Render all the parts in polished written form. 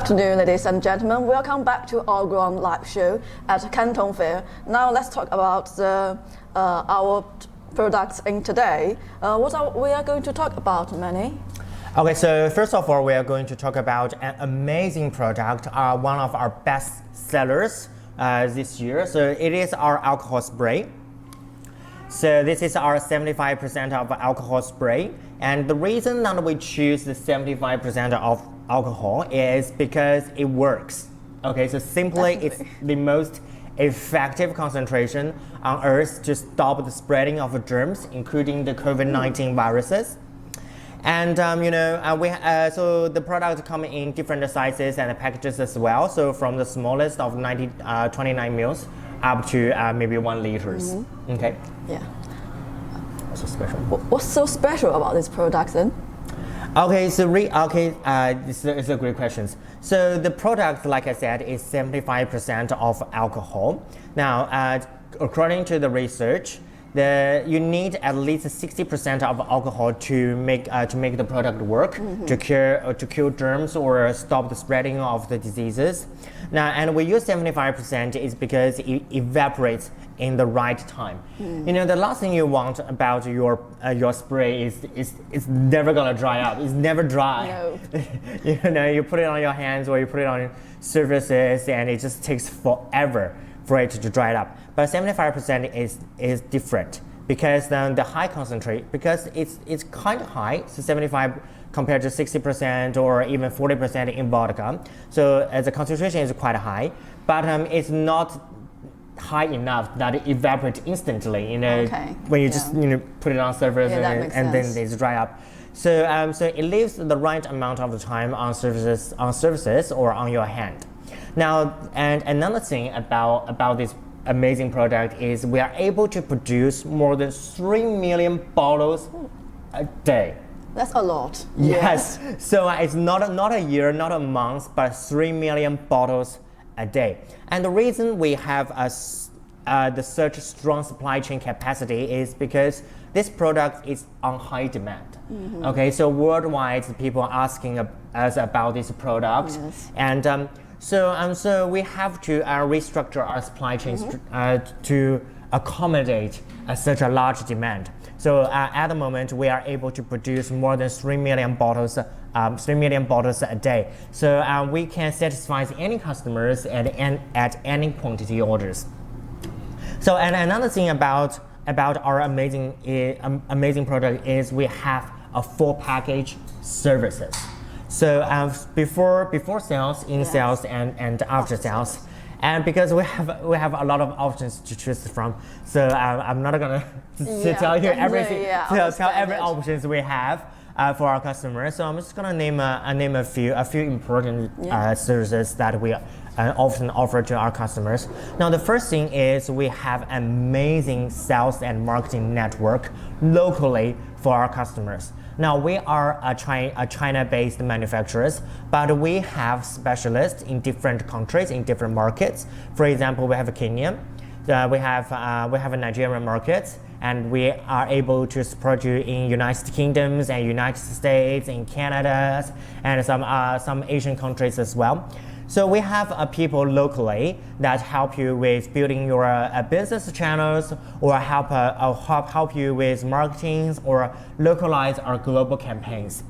afternoon, ladies and gentlemen. Welcome back to our Grand live show at Canton Fair. Now let's talk about our products in today. We are going to talk about, Manny? Okay, so first of all, we are going to talk about an amazing product, one of our best sellers this year. So it is our alcohol spray. So this is our 75% of alcohol spray. And the reason that we choose the 75% of alcohol is because it works. Okay, so simply it's the most effective concentration on Earth to stop the spreading of germs, including the COVID-19 viruses. And so the products come in different sizes and packages as well. So from the smallest of 29 mils up to maybe 1 liters. Okay. Yeah. What's so special? What's so special about this product then? Okay, so this is a great question. So the product, like I said, is 75% of alcohol. Now, according to the research, you need at least 60% of alcohol to make the product work, to kill germs or stop the spreading of the diseases. Now, and we use 75% is because it evaporates in the right time. You know, the last thing you want about your spray is it's never gonna dry up. It's never dry. No. You know, you put it on your hands or you put it on surfaces, and it just takes forever for it to dry it up. But 75% is different because then the high concentrate, because it's kind of high, so 75 compared to 60% or even 40% in vodka. So the concentration is quite high, but it's not high enough that it evaporates instantly. You know, when you just put it on surface and then it's dry up. So so it leaves the right amount of the time on surfaces or on your hand. Now, and another thing about this amazing product is we are able to produce more than 3 million bottles a day. That's a lot. Yes. So it's not a year, not a month, but 3 million bottles a day. And the reason we have such strong supply chain capacity is because this product is on high demand. Okay, so worldwide people are asking us about this product, and so we have to restructure our supply chains to accommodate such a large demand. So at the moment, we are able to produce more than 3 million bottles a day. So we can satisfy any customers at any quantity orders. So and another thing about our amazing product is we have a full package services. So before sales, in sales, and after sales. And because we have a lot of options to choose from, so I'm not gonna tell you everything, tell every options we have for our customers. So I'm just gonna name a few important services that we often offer to our customers. Now the first thing is we have amazing sales and marketing network locally for our customers. Now we are a China-based manufacturers, but we have specialists in different countries, in different markets. For example, we have Kenya, we have a Nigerian market, and we are able to support you in United Kingdoms and United States, in Canada, and some Asian countries as well. So we have people locally that help you with building your business channels, or help you with marketing, or localize our global campaigns.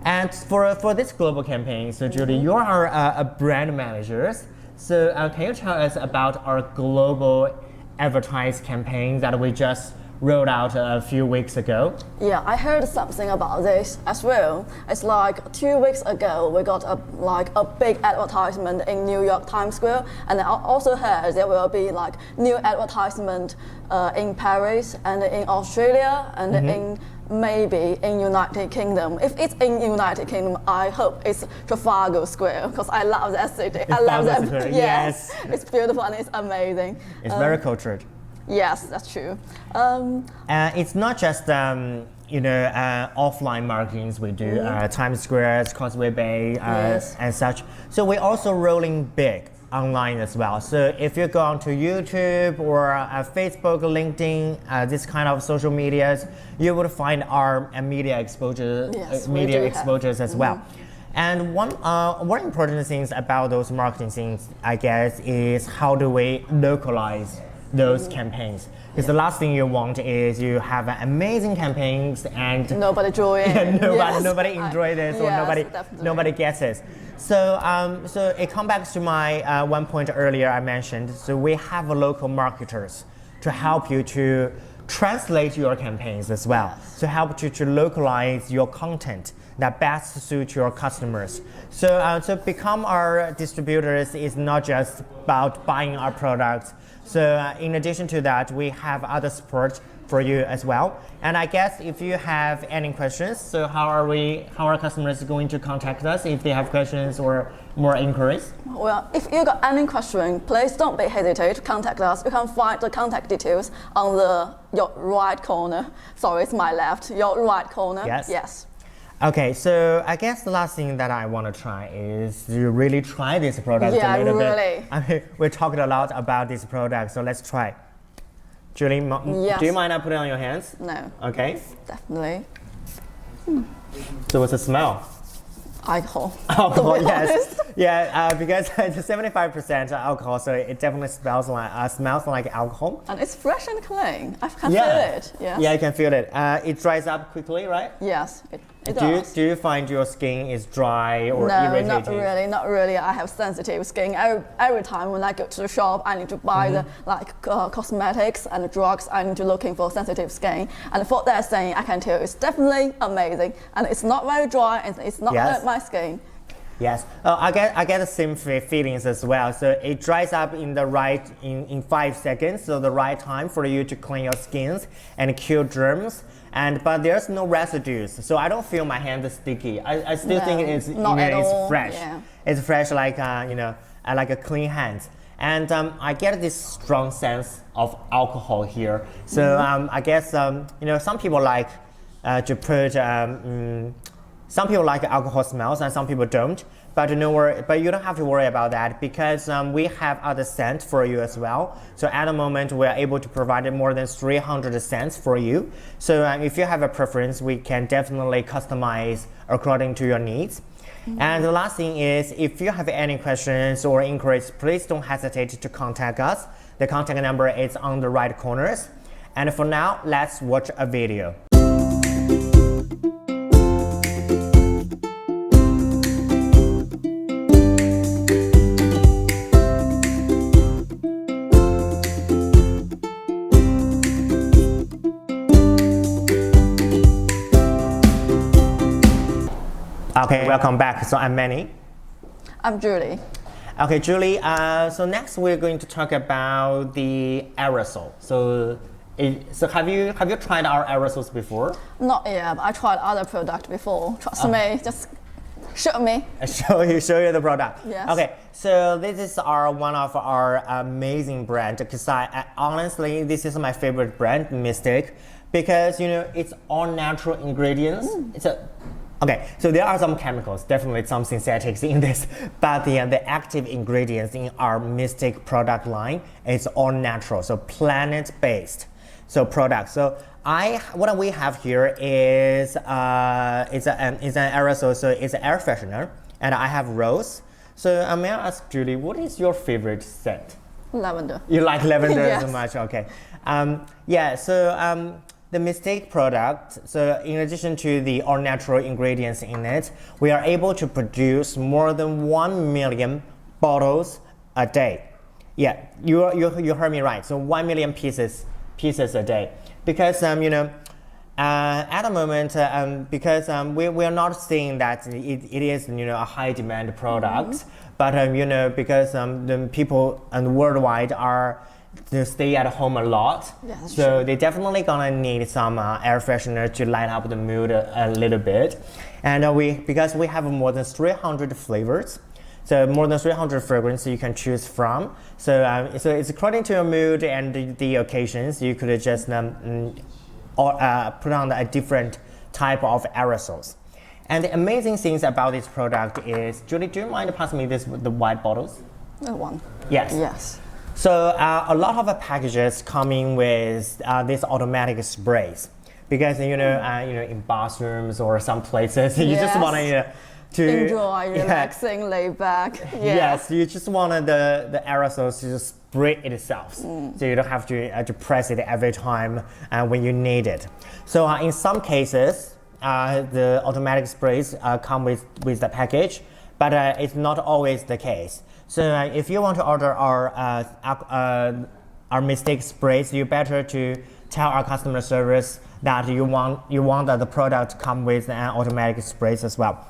And for this global campaign, so Julie, you are a brand manager. So can you tell us about our global advertise campaign that we just rolled out a few weeks ago? Yeah, I heard something about this as well. It's like 2 weeks ago we got a big advertisement in New York Times Square, and I also heard there will be like new advertisement in Paris and in Australia and in maybe in United Kingdom. If it's in United Kingdom, I hope it's Trafalgar Square because I love that city. I love that. Yes, it's beautiful and it's amazing. It's very cultured. Yes, that's true. It's not just offline marketings we do, Times Square, Causeway Bay, and such. So we're also rolling big online as well. So if you go onto YouTube or Facebook, LinkedIn, this kind of social medias, you would find our media exposures as well. And one important things about those marketing things, I guess, is how do we localize those campaigns? Because the last thing you want is you have amazing campaigns and nobody join in. nobody enjoy this or nobody gets it. So so it comes back to my one point earlier I mentioned. So we have local marketers to help you to translate your campaigns as well, to help you to localize your content that best suits your customers. So so become our distributors is not just about buying our products. So in addition to that, we have other support for you as well. And I guess if you have any questions, so how are customers going to contact us if they have questions or more inquiries? Well, if you got any question, please don't be hesitate to contact us. You can find the contact details on your right corner. Sorry, it's my left. Your right corner. Yes. Yes. Okay, so I guess the last thing that I want to try is to really try this product a little bit. I mean, we talked a lot about this product, so let's try. Julie, yes. Do you mind I put it on your hands? No. Okay. Definitely. So what's the smell? Alcohol. Alcohol, yes. Yeah, because it's 75% alcohol, so it definitely smells like alcohol. And it's fresh and clean. I can feel it. Yes. Yeah, I can feel it. It dries up quickly, right? Yes, it does. Do you find your skin is dry or no, irritating? No, not really. I have sensitive skin. Every time when I go to the shop, I need to buy the cosmetics and drugs. I need to looking for sensitive skin. And for that thing, I can tell it's definitely amazing. And it's not very dry and it's not hurt my skin. Yes, I get the same feelings as well. So it dries up in 5 seconds, so the right time for you to clean your skins and kill germs. But there's no residues, so I don't feel my hands sticky. I still think it's fresh. Yeah. It's fresh like like a clean hand. And I get this strong sense of alcohol here. So I guess some people like to put. Some people like alcohol smells and some people don't, but you don't have to worry about that because we have other scents for you as well. So at the moment we are able to provide more than 300 scents for you. So if you have a preference, we can definitely customize according to your needs. And the last thing is, if you have any questions or inquiries, please don't hesitate to contact us. The contact number is on the right corners. And for now, let's watch a video. Okay, welcome back. So I'm Manny. I'm Julie. Okay, Julie. So next we're going to talk about the aerosol. So have you tried our aerosols before? Not yet. But I tried other product before. Trust me. Just show me. Show you the product. Yes. Okay. So this is one of our amazing brand. Because honestly, this is my favorite brand, Mystic, because it's all natural ingredients. Okay, so there are some chemicals, definitely some synthetics in this, but the active ingredients in our Mystic product line is all natural, so planet-based, products. So what we have here is it's an aerosol, so it's an air freshener, and I have rose. So may I ask Julie, what is your favorite scent? Lavender. You like lavender Yes. so much, okay. The Mystic product, so in addition to the all natural ingredients in it, we are able to produce more than 1 million bottles a day. Yeah, you heard me right. So 1 million pieces a day. Because at the moment, because we are not seeing that it is a high demand product, but because the people worldwide are to stay at home a lot, so they're definitely gonna need some air freshener to light up the mood a little bit. And because we have more than 300 flavors, so more than 300 fragrances you can choose from. So so it's according to your mood and the occasions. You could just put on a different type of aerosols. And the amazing things about this product is, Julie, do you mind passing me the white bottles? The one. Yes. Yes. So a lot of the packages coming with these automatic sprays, because in bathrooms or some places you just want to to enjoy, relaxing, lay back. Yeah. Yes, you just want the aerosols to just spray itself, so you don't have to press it every time when you need it. So in some cases, the automatic sprays come with the package, but it's not always the case. So if you want to order our Mistake sprays, you better to tell our customer service that you want that the product come with an automatic sprays as well.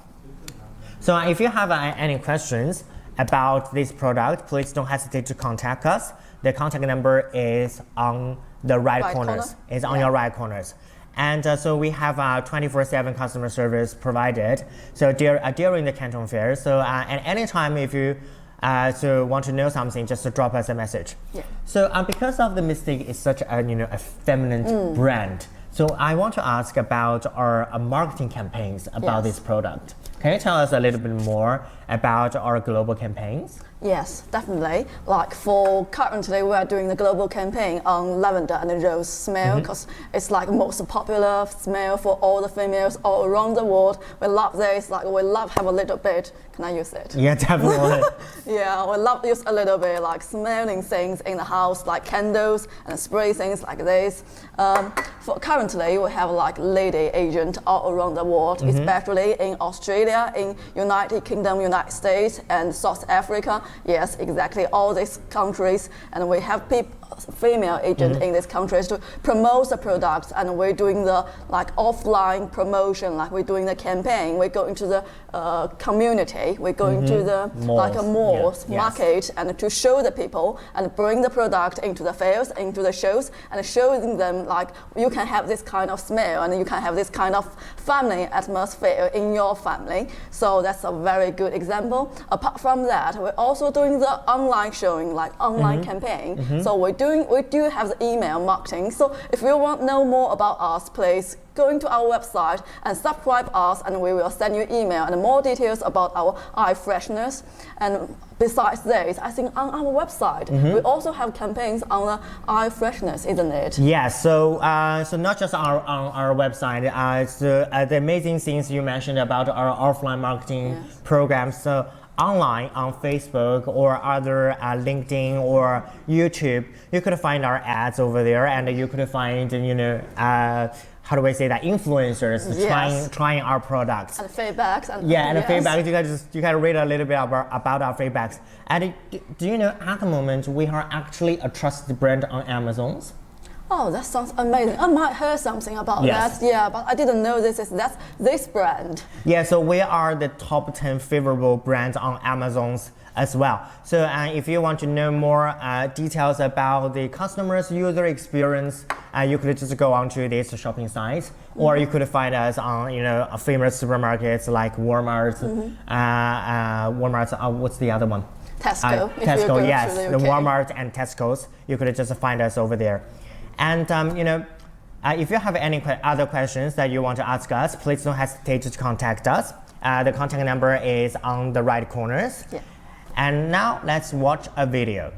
So if you have any questions about this product, please don't hesitate to contact us. The contact number is on the right corners. Corner? It's on your right corners. And so we have 24/7 customer service provided. So during the Canton Fair. So at any time if you want to know something, just drop us a message. Yeah. So because of the Mistake is such a feminine brand, so I want to ask about our marketing campaigns about this product. Can you tell us a little bit more about our global campaigns? Yes, definitely. Like for currently, we are doing the global campaign on lavender and rose smell because it's like most popular smell for all the females all around the world. We love this. Like we love have a little bit. Can I use it? Yeah, definitely. Yeah, we love use a little bit like smelling things in the house, like candles and spray things like this. For currently, we have like lady agent all around the world, especially in Australia, in United Kingdom, United States, and South Africa. Yes, exactly all these countries, and we have female agent in these countries to promote the products, and we're doing the like offline promotion, like we're doing the campaign. We go into the community, we go into the malls. like a malls, Yes. market, and to show the people and bring the product into the fairs, into the shows, and showing them like you can have this kind of smell and you can have this kind of family atmosphere in your family. So that's a very good example. Apart from that, we're also doing the online showing, like online campaign. So we do have the email marketing. So if you want to know more about us, please go into our website and subscribe us, and we will send you email and more details about our eye freshness. And besides this, I think on our website we also have campaigns on the eye freshness, isn't it? Yeah, so not just on our website, the amazing things you mentioned about our offline marketing programs. So online on Facebook or other LinkedIn or YouTube, you could find our ads over there, and you could find how do I say that, influencers trying our products And feedbacks. And and the feedback, you can read a little bit about our feedbacks. And do you know, at the moment we are actually a trusted brand on Amazon's. Oh, that sounds amazing. I might hear something about Yes. that. Yeah, but I didn't know that's this brand. Yeah, so we are the top 10 favorable brands on Amazon's as well. So if you want to know more details about the customer's user experience, you could just go onto this shopping site, or you could find us on famous supermarkets like Walmart. Walmart. What's the other one? Tesco. If you Tesco, go yes, to the UK. Walmart and Tesco's. You could just find us over there. And if you have any other questions that you want to ask us, please don't hesitate to contact us. The contact number is on the right corners. Yeah. And now let's watch a video.